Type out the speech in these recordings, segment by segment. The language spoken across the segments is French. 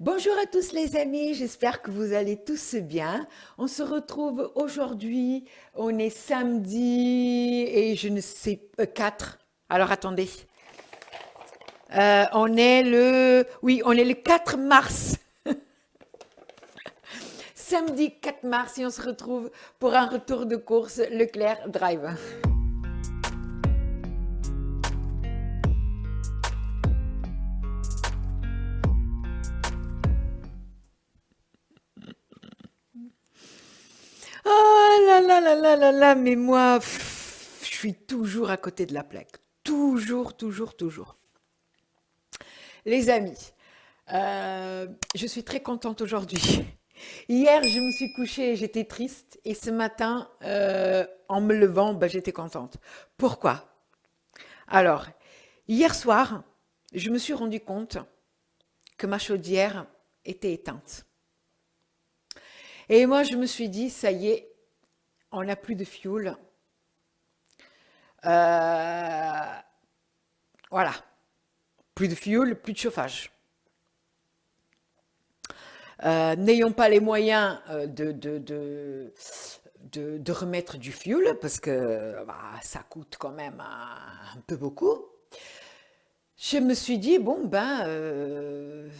Bonjour à tous les amis, j'espère que vous allez tous bien. On se retrouve aujourd'hui, on est samedi et je ne sais 4. Alors attendez, on est le 4 mars, samedi 4 mars et on se retrouve pour un retour de course Leclerc Drive. Oh là là là là là là, mais moi, je suis toujours à côté de la plaque. Toujours, toujours, toujours. Les amis, je suis très contente aujourd'hui. Hier, je me suis couchée et j'étais triste. Et ce matin, en me levant, bah, j'étais contente. Pourquoi? Alors, hier soir, je me suis rendu compte que ma chaudière était éteinte. Et moi, je me suis dit, ça y est, on n'a plus de fioul. Euh, voilà, plus de fioul, plus de chauffage. N'ayons pas les moyens de remettre du fioul parce que bah, ça coûte quand même un peu beaucoup. Je me suis dit, bon, ben,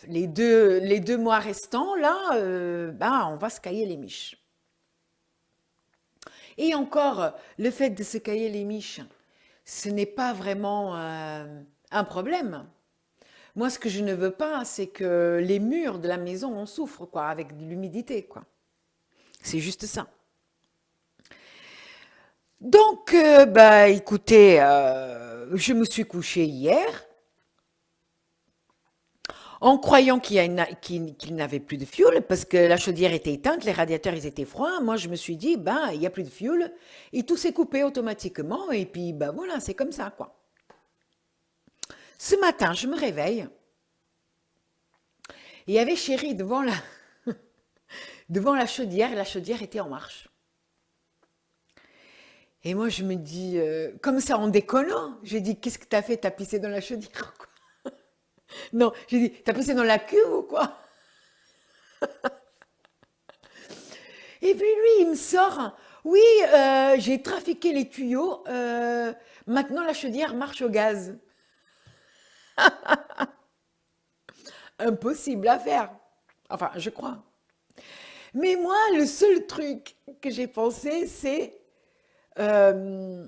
les deux mois restants, là, ben, on va se cailler les miches. Et encore, le fait de se cailler les miches, ce n'est pas vraiment un problème. Moi, ce que je ne veux pas, c'est que les murs de la maison en souffrent, quoi, avec de l'humidité, quoi. C'est juste ça. Donc, bah, écoutez, je me suis couchée hier en croyant qu'il n'avait plus de fioul parce que la chaudière était éteinte, les radiateurs ils étaient froids. Moi, je me suis dit, ben, il n'y a plus de fioul et tout s'est coupé automatiquement et puis, ben voilà, c'est comme ça, quoi. Ce matin, je me réveille et il y avait Chéri devant la chaudière et la chaudière était en marche. Et moi, je me dis, comme ça, en déconnant, j'ai dit, qu'est-ce que t'as fait? T'as pissé dans la chaudière, quoi. Non, j'ai dit, t'as pissé dans la cuve ou quoi? Et puis lui, il me sort, oui, j'ai trafiqué les tuyaux, maintenant la chaudière marche au gaz. Impossible à faire. Enfin, je crois. Mais moi, le seul truc que j'ai pensé, euh,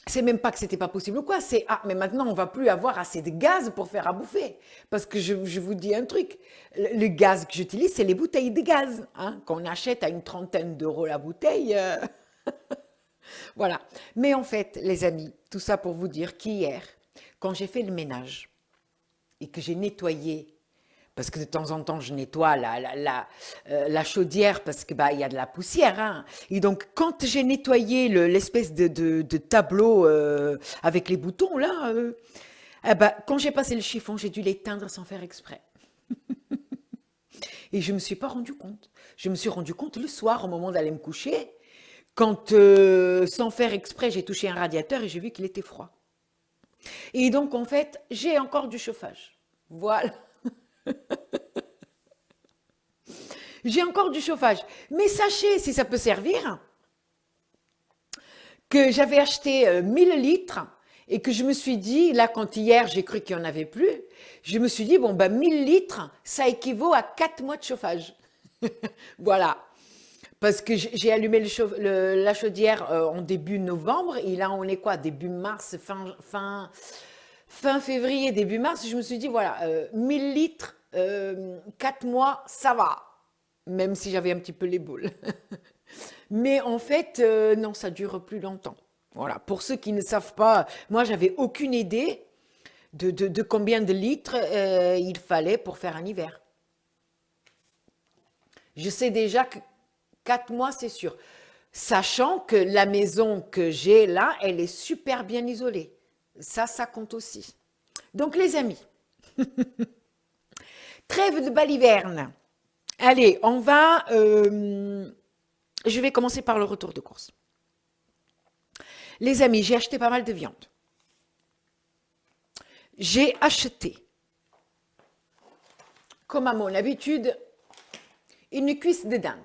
c'est même pas que c'était pas possible ou quoi, c'est ah, mais maintenant on va plus avoir assez de gaz pour faire à bouffer. Parce que je vous dis un truc, le gaz que j'utilise, c'est les bouteilles de gaz, hein, qu'on achète à une trentaine d'euros la bouteille. Voilà. Mais en fait, les amis, tout ça pour vous dire qu'hier, quand j'ai fait le ménage et que j'ai nettoyé, parce que de temps en temps je nettoie la chaudière parce que bah il y a de la poussière, hein. Et donc quand j'ai nettoyé l'espèce de tableau avec les boutons là, eh ben, quand j'ai passé le chiffon, j'ai dû l'éteindre sans faire exprès. Et je me suis pas rendu compte. Je me suis rendu compte le soir au moment d'aller me coucher, quand sans faire exprès j'ai touché un radiateur et j'ai vu qu'il était froid. Et donc en fait j'ai encore du chauffage. Voilà. J'ai encore du chauffage. Mais sachez, si ça peut servir, que j'avais acheté 1000 litres et que je me suis dit, là quand hier j'ai cru qu'il n'y en avait plus, je me suis dit, bon ben 1000 litres, ça équivaut à 4 mois de chauffage. Voilà. Parce que j'ai allumé la chaudière en début novembre et là on est quoi? Début mars, fin février, début mars. Je me suis dit, voilà, 1000 litres, 4 mois, ça va. Même si j'avais un petit peu les boules. Mais en fait, non, ça dure plus longtemps. Voilà, pour ceux qui ne savent pas, moi, j'avais aucune idée de combien de litres il fallait pour faire un hiver. Je sais déjà que 4 mois, c'est sûr. Sachant que la maison que j'ai là, elle est super bien isolée. Ça compte aussi. Donc, les amis, trêve de baliverne. Allez, je vais commencer par le retour de course. Les amis, j'ai acheté pas mal de viande. J'ai acheté comme à mon habitude, une cuisse de dinde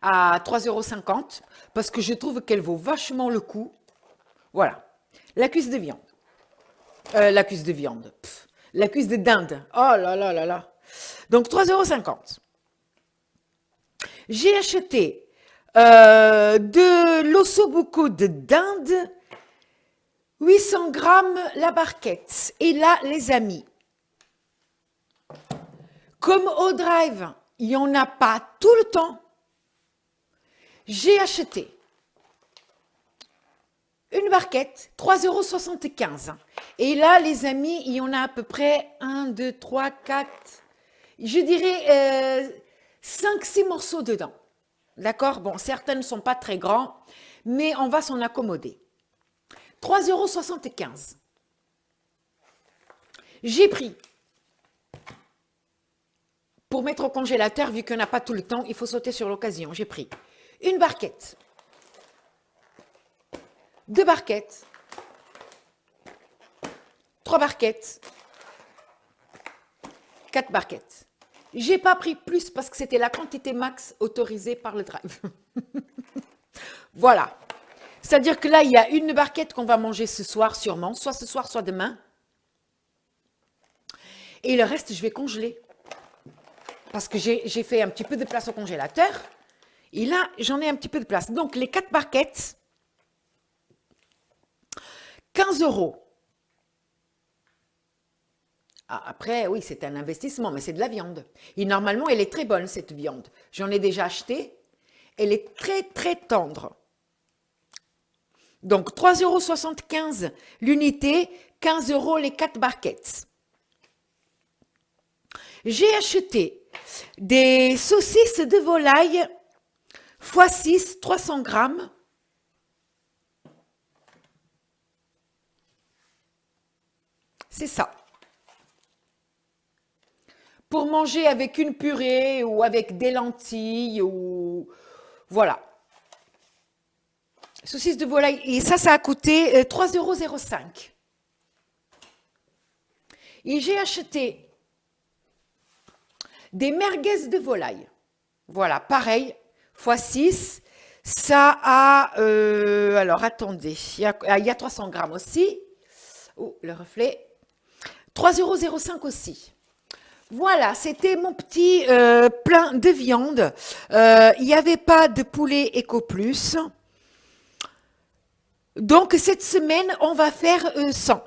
à 3,50 € parce que je trouve qu'elle vaut vachement le coup. Voilà, la cuisse de viande. La cuisse de viande. La cuisse de dinde. Oh là là là là. Donc 3,50 €. J'ai acheté de l'ossobuco de dinde, 800 grammes la barquette. Et là, les amis, comme au drive, il n'y en a pas tout le temps, j'ai acheté une barquette, 3,75 €. Et là, les amis, il y en a à peu près 1, 2, 3, 4, je dirais 5, 6 morceaux dedans. D'accord? Bon, certains ne sont pas très grands, mais on va s'en accommoder. 3,75 €. J'ai pris, pour mettre au congélateur, vu qu'on n'a pas tout le temps, il faut sauter sur l'occasion. J'ai pris une barquette, 2 barquettes, 3 barquettes, 4 barquettes. J'ai pas pris plus parce que c'était la quantité max autorisée par le drive. Voilà. C'est-à-dire que là, il y a une barquette qu'on va manger ce soir sûrement, soit ce soir, soit demain. Et le reste, je vais congeler. Parce que j'ai fait un petit peu de place au congélateur. Et là, j'en ai un petit peu de place. Donc, les 4 barquettes, 15 €. Ah, après, oui, c'est un investissement, mais c'est de la viande. Et normalement, elle est très bonne, cette viande. J'en ai déjà acheté. Elle est très, très tendre. Donc, 3,75 € l'unité, 15 € les 4 barquettes. J'ai acheté des saucisses de volaille x6, 300 grammes. C'est ça. Pour manger avec une purée ou avec des lentilles ou voilà. Saucisses de volaille. Et ça a coûté 3,05 €. Et j'ai acheté des merguez de volaille. Voilà, pareil, x6. Ça a, alors attendez, il y a 300 grammes aussi. Oh, le reflet. 3,05 € aussi. Voilà, c'était mon petit plein de viande. Il n'y avait pas de poulet Eco Plus. Donc, cette semaine, on va faire 100.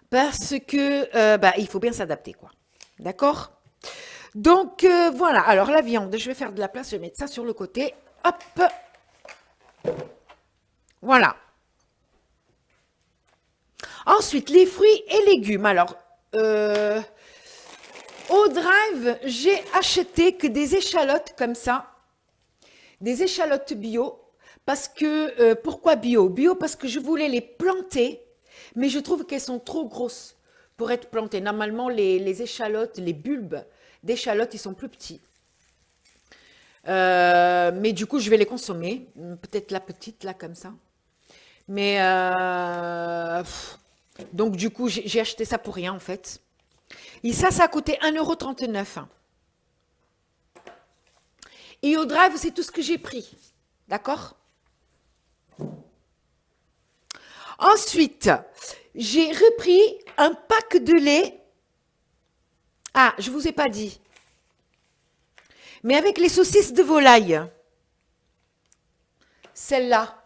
Parce que, il faut bien s'adapter, quoi. D'accord? Donc, voilà. Alors, la viande, je vais faire de la place. Je vais mettre ça sur le côté. Hop. Voilà. Ensuite, les fruits et légumes. Alors, au drive, j'ai acheté que des échalotes comme ça. Des échalotes bio. Parce que, pourquoi bio? Bio parce que je voulais les planter, mais je trouve qu'elles sont trop grosses pour être plantées. Normalement, les échalotes, les bulbes d'échalotes, ils sont plus petits. Mais du coup, je vais les consommer. Peut-être la petite, là, comme ça. Mais, donc du coup, j'ai acheté ça pour rien, en fait. Et ça a coûté 1,39 €. Et au drive, c'est tout ce que j'ai pris. D'accord? Ensuite, j'ai repris un pack de lait. Ah, je ne vous ai pas dit. Mais avec les saucisses de volaille. Celle-là.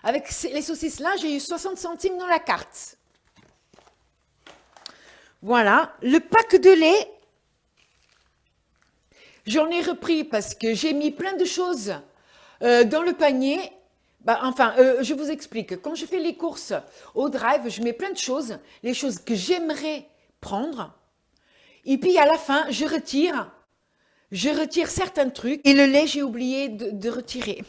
Avec les saucisses-là, j'ai eu 60 centimes dans la carte. Voilà. Le pack de lait, j'en ai repris parce que j'ai mis plein de choses dans le panier. Je vous explique. Quand je fais les courses au drive, je mets plein de choses, les choses que j'aimerais prendre. Et puis à la fin, je retire certains trucs. Et le lait, j'ai oublié de retirer.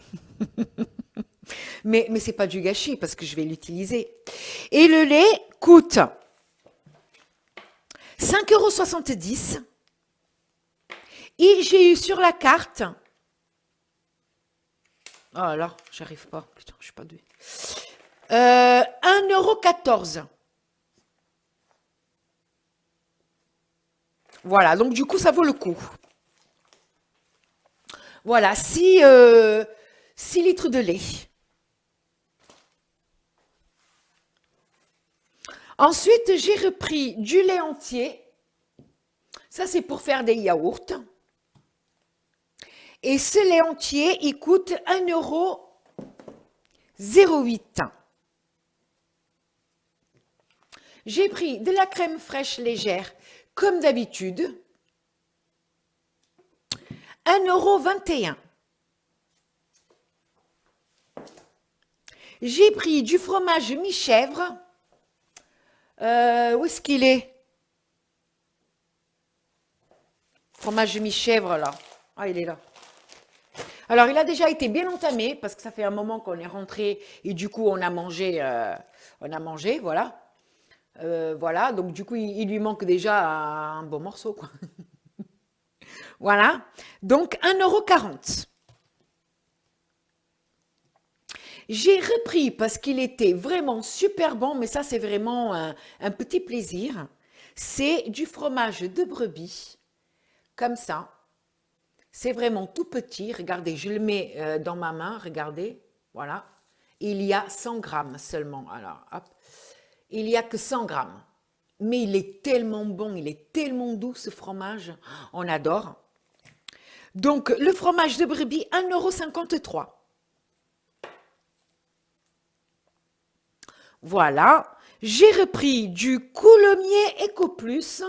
Mais ce n'est pas du gâchis parce que je vais l'utiliser. Et le lait coûte 5,70 €. Et j'ai eu sur la carte. Oh là, j'arrive pas. Putain, je suis pas douée. 1,14 €. Voilà, donc du coup, ça vaut le coup. Voilà, 6 litres de lait. Ensuite, j'ai repris du lait entier. Ça, c'est pour faire des yaourts. Et ce lait entier, il coûte 1,08 €. J'ai pris de la crème fraîche légère, comme d'habitude. 1,21 €. J'ai pris du fromage mi-chèvre. Où est-ce qu'il est? Fromage mi-chèvre, là. Ah, il est là. Alors, il a déjà été bien entamé parce que ça fait un moment qu'on est rentré et du coup, on a mangé, voilà. Voilà, donc du coup, il lui manque déjà un bon morceau, quoi. Voilà, donc 1,40 €. J'ai repris parce qu'il était vraiment super bon, mais ça, c'est vraiment un petit plaisir. C'est du fromage de brebis, comme ça. C'est vraiment tout petit. Regardez, je le mets dans ma main, regardez, voilà. Il y a 100 grammes seulement. Alors, hop, il n'y a que 100 grammes. Mais il est tellement bon, il est tellement doux ce fromage, on adore. Donc, le fromage de brebis, 1,53 €. Voilà. J'ai repris du coulommiers Eco Plus.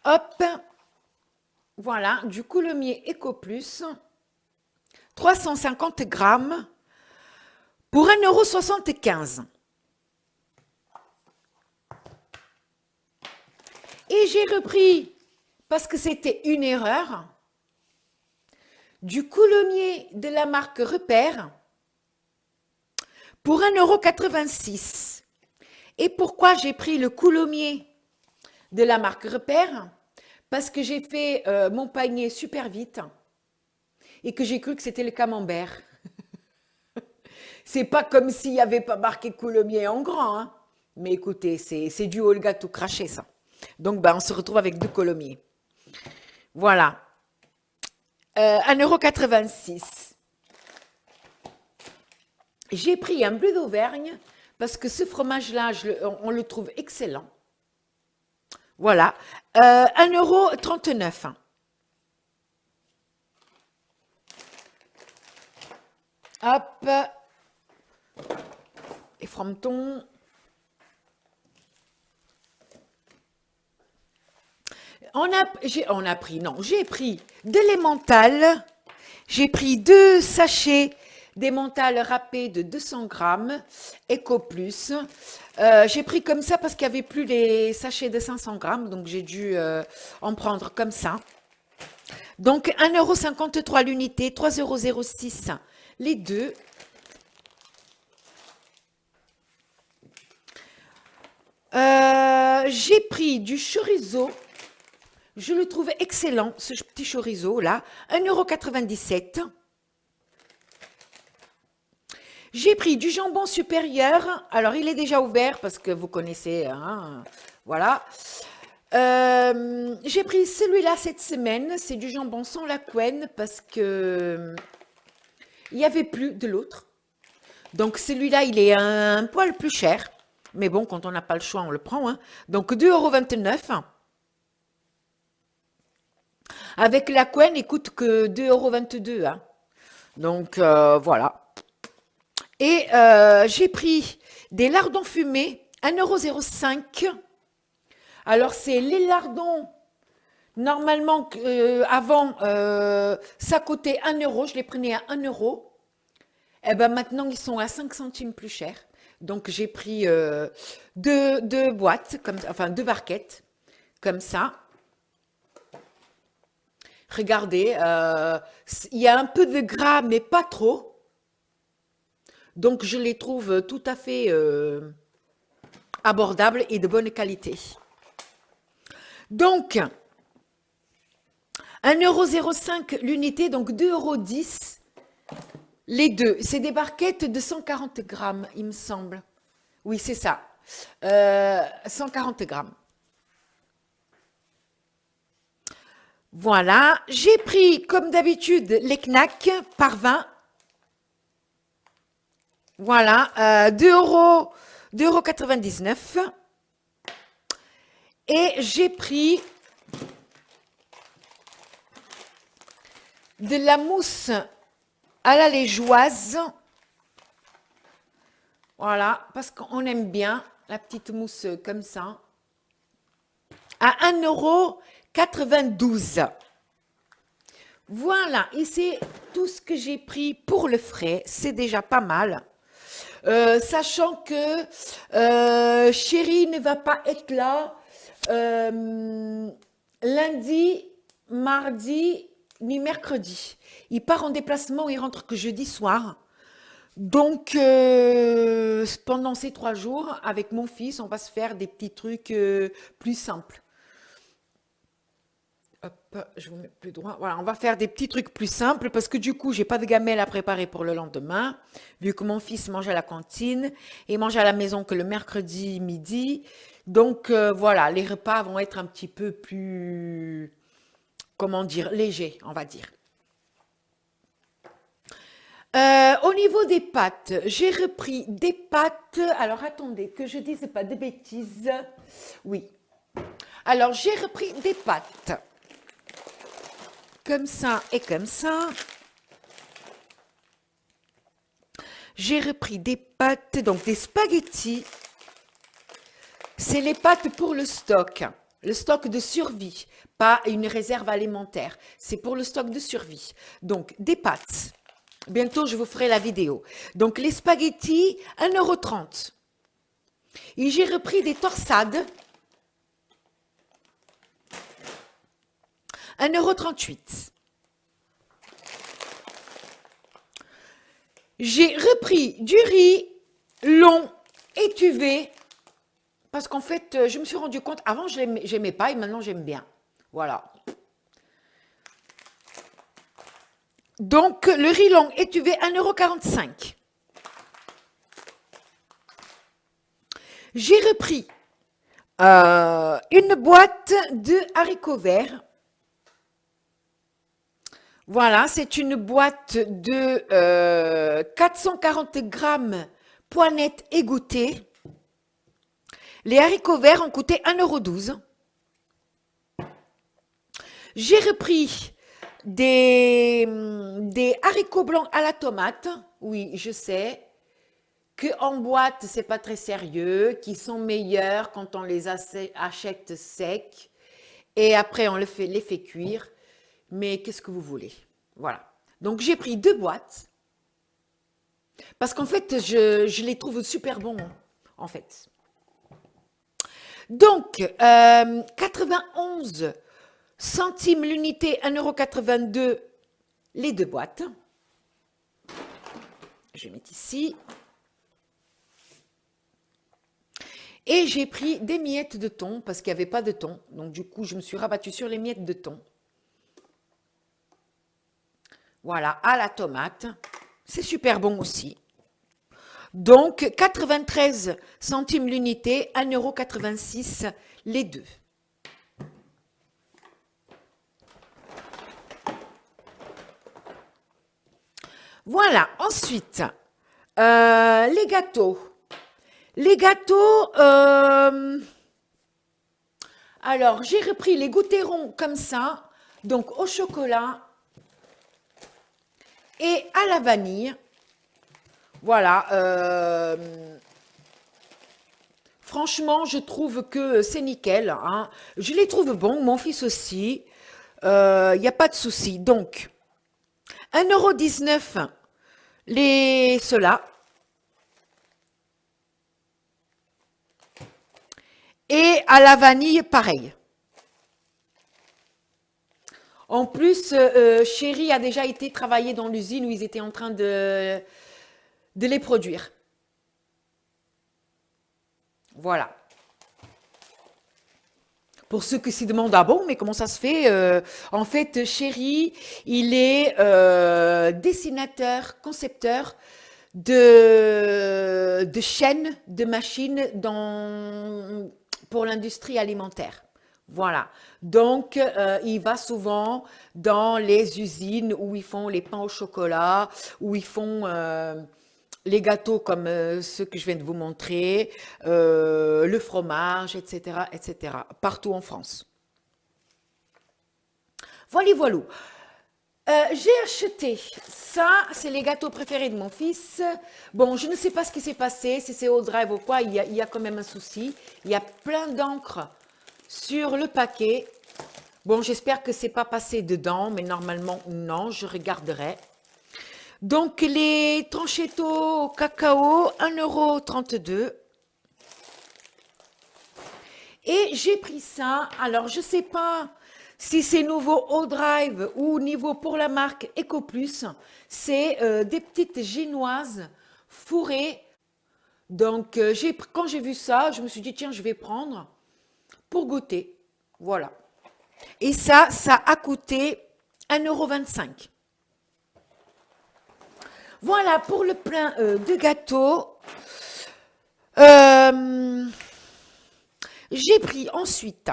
Hop. Voilà, du coulommiers Eco Plus. 350 grammes pour 1,75 €. Et j'ai repris, parce que c'était une erreur, du coulommiers de la marque Repère pour 1,86 €. Et pourquoi j'ai pris le coulommiers de la marque Repère? Parce que j'ai fait mon panier super vite et que j'ai cru que c'était le camembert. C'est pas comme s'il n'y avait pas marqué coulommiers en grand, hein. Mais écoutez, c'est du Olga tout craché, ça. Donc, ben, on se retrouve avec deux coulommiers. Voilà. 1,86 €. J'ai pris un bleu d'Auvergne parce que ce fromage-là, on le trouve excellent. Voilà. 1,39 €. Hop. Les fromentons. J'ai pris de l'emmental. J'ai pris 2 sachets d'emmental râpé de 200 grammes, Eco Plus. J'ai pris comme ça parce qu'il n'y avait plus les sachets de 500 grammes, donc j'ai dû en prendre comme ça. Donc 1,53 € l'unité, 3,06 € les deux. J'ai pris du chorizo. Je le trouve excellent, ce petit chorizo là. 1,97 €. J'ai pris du jambon supérieur. Alors, il est déjà ouvert parce que vous connaissez, hein, voilà. J'ai pris celui-là cette semaine. C'est du jambon sans la couenne parce que il n'y avait plus de l'autre. Donc, celui-là, il est un poil plus cher. Mais bon, quand on n'a pas le choix, on le prend, hein. Donc, 2,29 €. Avec la couenne, il coûte que 2,22 €, hein. Donc, voilà. Et j'ai pris des lardons fumés, 1,05 €. Alors, c'est les lardons, normalement, avant, ça coûtait 1 €, je les prenais à 1 €. Et ben maintenant, ils sont à 5 centimes plus cher. Donc, j'ai pris deux boîtes, enfin 2 barquettes, comme ça. Regardez, il y a un peu de gras, mais pas trop. Donc, je les trouve tout à fait abordables et de bonne qualité. Donc, 1,05 € l'unité, donc 2,10 € Les deux, c'est des barquettes de 140 grammes, il me semble. Oui, c'est ça. 140 grammes. Voilà, j'ai pris comme d'habitude les Knack par 20. Voilà, 2 euros, 2,99 €. Et j'ai pris de la mousse à la liégeoise. Voilà, parce qu'on aime bien la petite mousse comme ça. À 1,92 €. Voilà, et c'est tout ce que j'ai pris pour le frais. C'est déjà pas mal. Sachant que Chéri ne va pas être là lundi, mardi, ni mercredi. Il part en déplacement, il rentre que jeudi soir. Donc, pendant ces 3 jours, avec mon fils, on va se faire des petits trucs plus simples. Hop, je vous mets plus droit. Voilà, on va faire des petits trucs plus simples parce que du coup, j'ai pas de gamelle à préparer pour le lendemain, vu que mon fils mange à la cantine et mange à la maison que le mercredi midi. Donc, voilà, les repas vont être un petit peu plus, comment dire, légers, on va dire. Au niveau des pâtes, j'ai repris des pâtes. Alors, attendez, que je dise pas de bêtises. Oui. Alors, j'ai repris des pâtes. Comme ça et comme ça. J'ai repris des pâtes, donc des spaghettis. C'est les pâtes pour le stock de survie, pas une réserve alimentaire. C'est pour le stock de survie. Donc, des pâtes. Bientôt, je vous ferai la vidéo. Donc, les spaghettis, 1,30 €. Et j'ai repris des torsades, 1,38 €. J'ai repris du riz long étuvé parce qu'en fait, je me suis rendu compte, avant, je n'aimais pas et maintenant, j'aime bien. Voilà. Donc, le riz long étuvé, 1,45 €. J'ai repris une boîte de haricots verts. Voilà, c'est une boîte de 440 grammes poinettes égouttées. Les haricots verts ont coûté 1,12 €. J'ai repris des haricots blancs à la tomate. Oui, je sais que en boîte, c'est pas très sérieux, qui sont meilleurs quand on les achète secs et après on les fait cuire. Mais qu'est-ce que vous voulez? Voilà. Donc j'ai pris 2 boîtes parce qu'en fait, je les trouve super bons, en fait. Donc, 91 centimes l'unité, 1,82 € les 2 boîtes. Je vais mettre ici. Et j'ai pris des miettes de thon parce qu'il n'y avait pas de thon. Donc, du coup, je me suis rabattue sur les miettes de thon. Voilà, à la tomate. C'est super bon aussi. Donc, 93 centimes l'unité, 1,86 € les deux. Voilà, ensuite, les gâteaux. Les gâteaux, alors j'ai repris les goûterons comme ça, donc au chocolat et à la vanille. Voilà, franchement, je trouve que c'est nickel, hein. Je les trouve bons, mon fils aussi, il n'y a pas de souci. Donc, 1,19 € ceux-là. Et à la vanille, pareil. En plus, Chéri a déjà été travailler dans l'usine où ils étaient en train de les produire. Voilà. Pour ceux qui se demandent, ah bon, mais comment ça se fait? En fait, Chéri, il est dessinateur, concepteur de chaînes de machines pour l'industrie alimentaire. Voilà. Donc, il va souvent dans les usines où ils font les pains au chocolat, où ils font les gâteaux comme ceux que je viens de vous montrer, le fromage, etc., etc., partout en France. Voilà, voilà. J'ai acheté ça, c'est les gâteaux préférés de mon fils. Bon, je ne sais pas ce qui s'est passé, si c'est au drive ou quoi, il y a quand même un souci. Il y a plein d'encre sur le paquet. Bon, j'espère que c'est pas passé dedans, mais normalement, non, je regarderai. Donc, les tranchettos au cacao, 1,32 €. Et j'ai pris ça, alors je sais pas si c'est nouveau au drive ou niveau pour la marque EcoPlus, c'est des petites génoises fourrées. Donc, quand j'ai vu ça, je me suis dit, tiens, je vais prendre pour goûter. Voilà. Et ça a coûté 1,25 €. Voilà pour le plein de gâteaux. Euh, j'ai pris ensuite,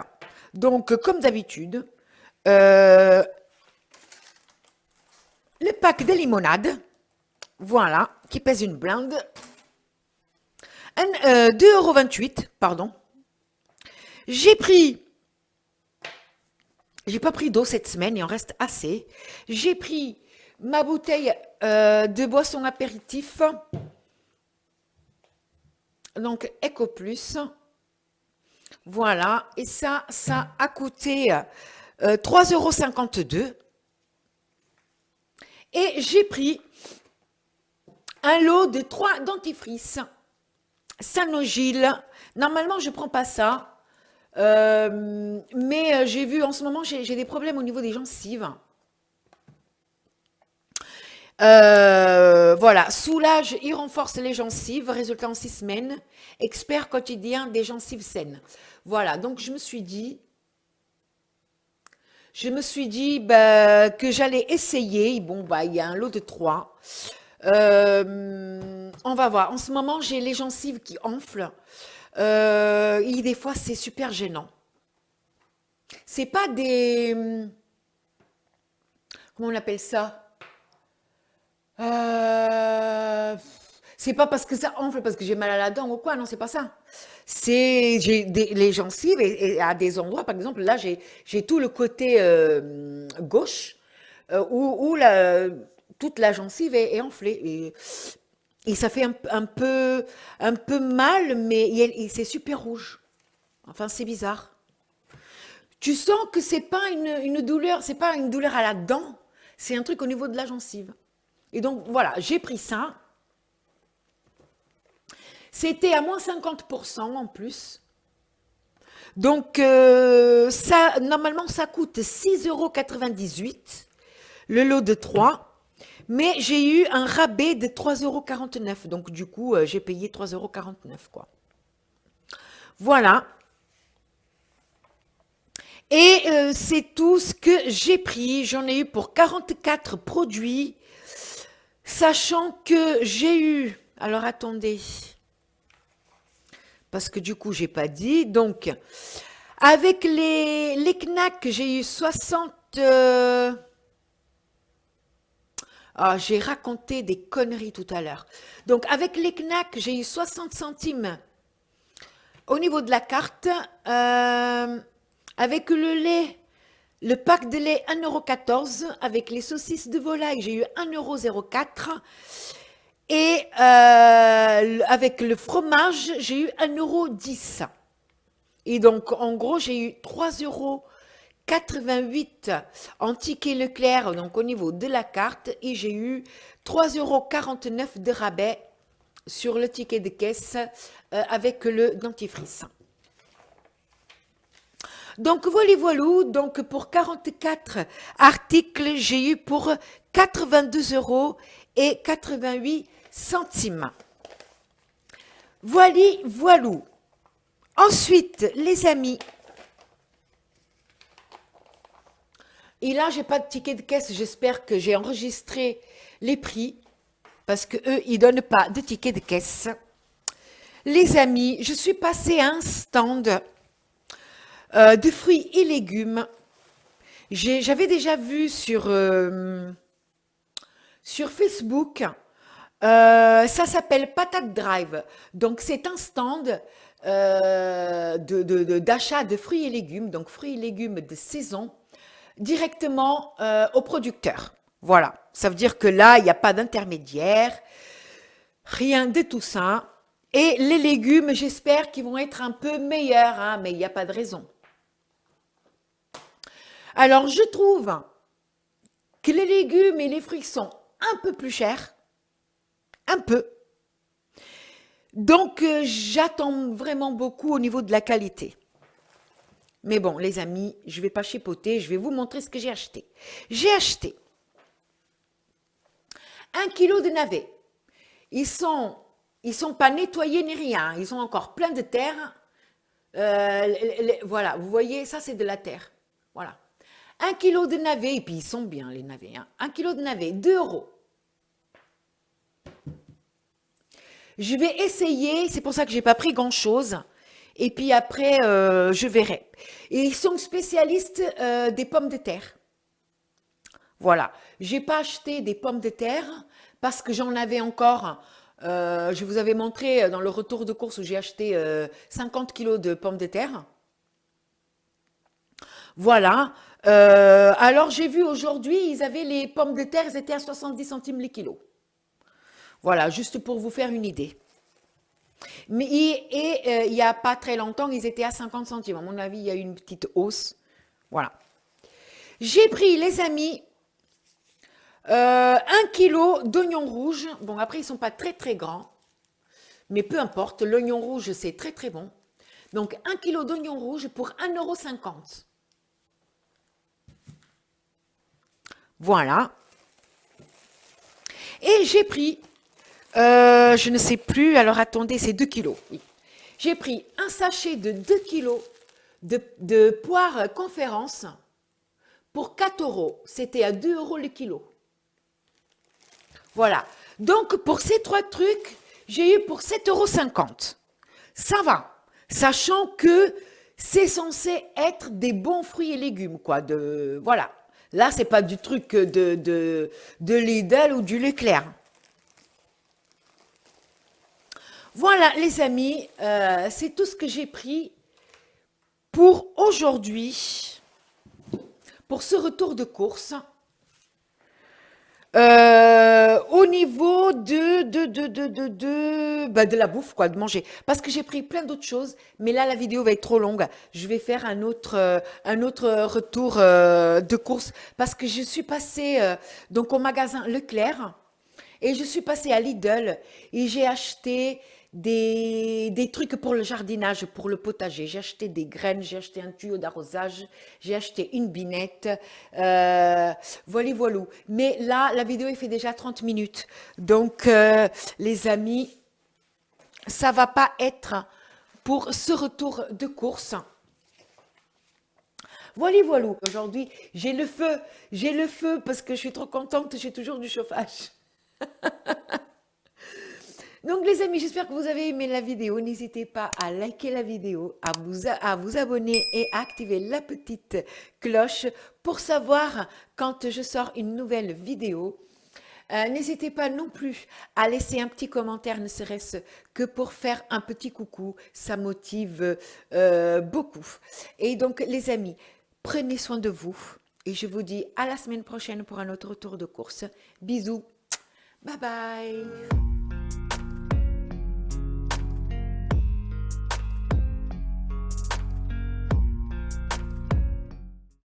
donc comme d'habitude, le pack de limonade, voilà, qui pèse une blinde. 2,28 €, pardon. J'ai pas pris d'eau cette semaine, il en reste assez. J'ai pris ma bouteille de boisson apéritif, donc EcoPlus. Voilà, et ça a coûté 3,52 €. Et j'ai pris un lot de 3 dentifrices Sanogyl. Normalement, je ne prends pas ça, mais j'ai vu en ce moment, j'ai des problèmes au niveau des gencives. Voilà, soulage et renforce les gencives, résultat en 6 semaines, expert quotidien des gencives saines. Voilà, donc je me suis dit bah, que j'allais essayer. Bon, bah, il y a un lot de 3. On va voir. En ce moment, j'ai les gencives qui enflent. Et des fois, c'est super gênant. C'est pas des... Comment on appelle ça? C'est pas parce que ça enfle, parce que j'ai mal à la dent ou quoi, non, c'est pas ça. Les gencives et à des endroits, par exemple, là, j'ai tout le côté gauche où toute la gencive est enflée. Et ça fait un peu mal, mais c'est super rouge. Enfin, c'est bizarre. Tu sens que c'est pas une douleur, c'est pas une douleur à la dent, c'est un truc au niveau de la gencive. Et donc, voilà, j'ai pris ça. C'était à moins 50% en plus. Donc, normalement, ça coûte 6,98 € le lot de 3. Mais j'ai eu un rabais de 3,49 €. Donc, du coup, j'ai payé 3,49 € quoi. Voilà. Et c'est tout ce que j'ai pris. J'en ai eu pour 44 produits. Sachant que j'ai eu... Alors, attendez. Parce que du coup, j'ai pas dit. Donc, avec les Knack, j'ai eu 60... j'ai raconté des conneries tout à l'heure. Donc, avec les Knack, j'ai eu 60 centimes au niveau de la carte. Avec le lait, le pack de lait 1,14 €. Avec les saucisses de volaille, j'ai eu 1,04 €. Et avec le fromage, j'ai eu 1,10 €. Et donc, en gros, j'ai eu 3,88 € en ticket Leclerc, donc au niveau de la carte. Et j'ai eu 3,49 € de rabais sur le ticket de caisse avec le dentifrice. Donc, voilà. Donc, pour 44 articles, j'ai eu pour 82,88 €. Voilà. Ensuite, les amis, Et là, j'ai pas de ticket de caisse. J'espère que j'ai enregistré les prix parce que eux, ils donnent pas de ticket de caisse. Les amis, je suis passée à un stand de fruits et légumes. J'avais déjà vu sur Facebook, ça s'appelle Patate Drive. Donc, c'est un stand d'achat de fruits et légumes, donc fruits et légumes de saison, directement au producteur. Voilà, ça veut dire que là, il n'y a pas d'intermédiaire, rien de tout ça. Et les légumes, j'espère qu'ils vont être un peu meilleurs, hein, mais il n'y a pas de raison. Alors, je trouve que les légumes et les fruits sont un peu plus chers, un peu. Donc, j'attends vraiment beaucoup au niveau de la qualité. Mais bon, les amis, je ne vais pas chipoter, je vais vous montrer ce que j'ai acheté. J'ai acheté 1 kilo de navets. Ils sont pas nettoyés ni rien, ils ont encore plein de terre. Voilà, vous voyez, ça c'est de la terre. Voilà. 1 kilo de navets, et puis ils sont bien les navets. Hein. 1 kilo de navets, 2 euros. Je vais essayer, c'est pour ça que j'ai pas pris grand-chose. Et puis après, je verrai. Et ils sont spécialistes des pommes de terre. Voilà. J'ai pas acheté des pommes de terre parce que j'en avais encore. Je vous avais montré dans le retour de course où j'ai acheté 50 kilos de pommes de terre. Voilà. Alors j'ai vu aujourd'hui, ils avaient les pommes de terre, elles étaient à 70 centimes les kilos. Voilà, juste pour vous faire une idée. Mais il n'y a pas très longtemps, ils étaient à 50 centimes. À mon avis, il y a eu une petite hausse. Voilà. J'ai pris, les amis, 1 kilo d'oignons rouges. Bon, après, ils ne sont pas très, très grands. Mais peu importe, l'oignon rouge, c'est très, très bon. Donc, 1 kilo d'oignons rouges pour 1,50 €. Voilà. Et j'ai pris, je ne sais plus, alors attendez, c'est 2 kilos. Oui. J'ai pris un sachet de 2 kilos de poires conférence pour 4 euros. C'était à 2 euros le kilo. Voilà. Donc, pour ces 3 trucs, j'ai eu pour 7,50 €. Ça va. Sachant que c'est censé être des bons fruits et légumes, quoi. Voilà. Là, c'est pas du truc de Lidl ou du Leclerc. Voilà, les amis, c'est tout ce que j'ai pris pour aujourd'hui, pour ce retour de course. Au niveau de la bouffe, quoi, de manger. Parce que j'ai pris plein d'autres choses, mais là, la vidéo va être trop longue. Je vais faire un autre retour de course parce que je suis passée donc au magasin Leclerc et je suis passée à Lidl et j'ai acheté des trucs pour le jardinage, pour le potager. J'ai acheté des graines, j'ai acheté un tuyau d'arrosage, j'ai acheté une binette. Voilà, voilà. Mais là, la vidéo, il fait déjà 30 minutes. Donc, les amis, ça va pas être pour ce retour de course. Voilà, voilà. Aujourd'hui, j'ai le feu parce que je suis trop contente, j'ai toujours du chauffage. Donc les amis, j'espère que vous avez aimé la vidéo. N'hésitez pas à liker la vidéo, à vous abonner et à activer la petite cloche pour savoir quand je sors une nouvelle vidéo. N'hésitez pas non plus à laisser un petit commentaire, ne serait-ce que pour faire un petit coucou. Ça motive beaucoup. Et donc les amis, prenez soin de vous. Et je vous dis à la semaine prochaine pour un autre tour de course. Bisous. Bye bye.